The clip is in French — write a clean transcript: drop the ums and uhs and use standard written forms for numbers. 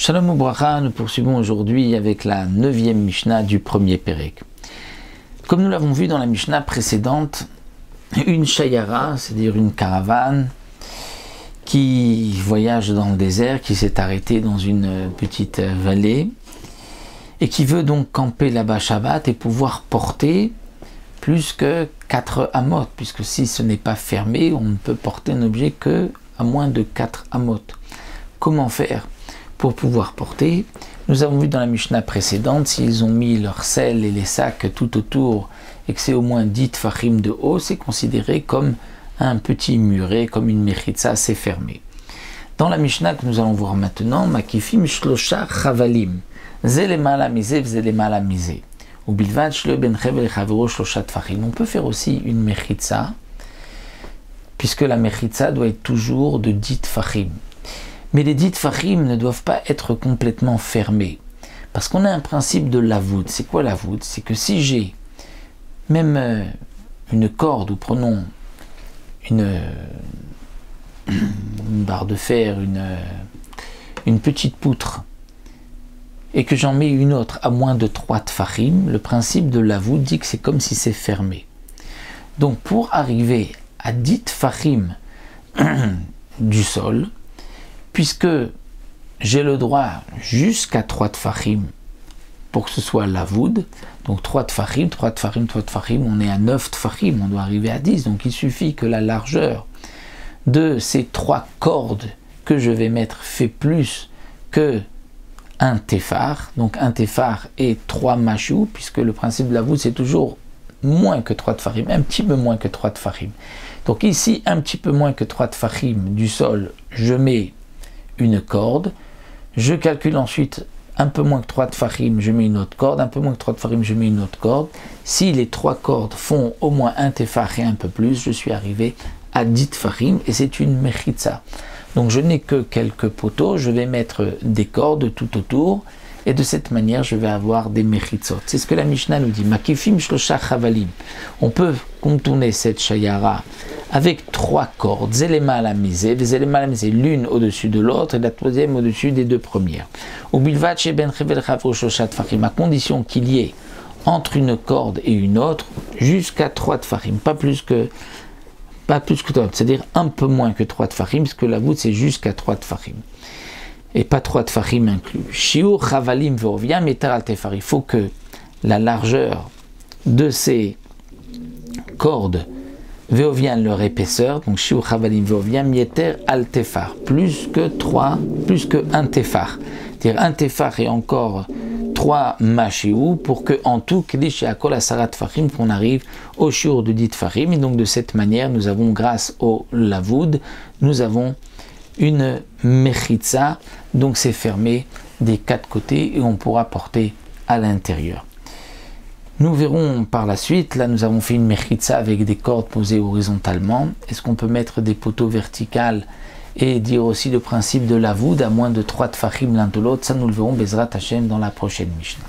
Shalom Ubracha, nous poursuivons aujourd'hui avec la 9e Mishnah du premier Pérek. Comme nous l'avons vu dans la Mishnah précédente, une shayara, c'est-à-dire une caravane qui voyage dans le désert, qui s'est arrêtée dans une petite vallée et qui veut donc camper là-bas Shabbat et pouvoir porter plus que 4 amot, puisque si ce n'est pas fermé, on ne peut porter un objet que à moins de 4 amot. Comment faire pour pouvoir porter? Nous avons vu dans la Mishnah précédente, s'ils ont mis leur sel et les sacs tout autour et que c'est au moins 10 tfachim de haut, c'est considéré comme un petit muret, comme une mechitza, c'est fermé. Dans la Mishnah que nous allons voir maintenant, makifim shlosha chavalim, zelemala mize, zelemala mize. On peut faire aussi une mechitza, puisque la mechitza doit être toujours de 10 tfachim. Mais les 10 tfachim ne doivent pas être complètement fermés, parce qu'on a un principe de lavoud. C'est quoi lavoud? C'est que si j'ai même une corde, ou prenons une barre de fer, une petite poutre, et que j'en mets une autre à moins de 3 tfachim, le principe de lavoud dit que c'est comme si c'est fermé. Donc pour arriver à 10 tfachim du sol, puisque j'ai le droit jusqu'à 3 tfachim pour que ce soit lavoud, donc 3 tfachim, on est à 9 tfachim, on doit arriver à 10, donc il suffit que la largeur de ces 3 cordes que je vais mettre fait plus que un téphar, donc un téphar et 3 machou, puisque le principe de lavoud c'est toujours moins que 3 tfachim, un petit peu moins que 3 tfachim. Donc ici, un petit peu moins que 3 tfachim du sol, je mets une corde, je calcule ensuite un peu moins que 3 tfachim, je mets une autre corde, un peu moins que 3 tfachim, je mets une autre corde. Si les 3 cordes font au moins un téphar et un peu plus, je suis arrivé à 10 tfachim et c'est une mechitza. Donc je n'ai que quelques poteaux, je vais mettre des cordes tout autour et de cette manière je vais avoir des mechitzot. C'est ce que la Mishnah nous dit. Makifim shlosha chavalim. On peut contourner cette shayara avec 3 cordes, zelema la misée, l'une au-dessus de l'autre et la troisième au-dessus des 2 premières. Au bilvat ben chevel chavro shlosha tfachim, à condition qu'il y ait entre une corde et une autre jusqu'à 3 tfachim, pas plus que 3, c'est-à-dire un peu moins que 3 tfachim, parce que la voûte c'est jusqu'à 3 tfachim. Et pas 3 tfachim inclus. Shiur chavalim ve'ovia metar al tefar. Il faut que la largeur de ces cordes ve'ovia, leur épaisseur, donc shiur chavalim ve'ovia mieter al tefar, plus que 1 tefar. C'est-à-dire un tefar et encore 3 machiou pour que en tout kol asarat tfachim, qu'on arrive au shiur de 10 tfachim. Et donc de cette manière, nous avons, grâce au lavoud, nous avons une mechitza, donc c'est fermé des 4 côtés et on pourra porter à l'intérieur. Nous verrons par la suite, là nous avons fait une mechitza avec des cordes posées horizontalement. Est-ce qu'on peut mettre des poteaux verticales et dire aussi le principe de lavoud à moins de 3 tfachim l'un de l'autre? Ça nous le verrons Bezrat Hashem dans la prochaine Mishnah.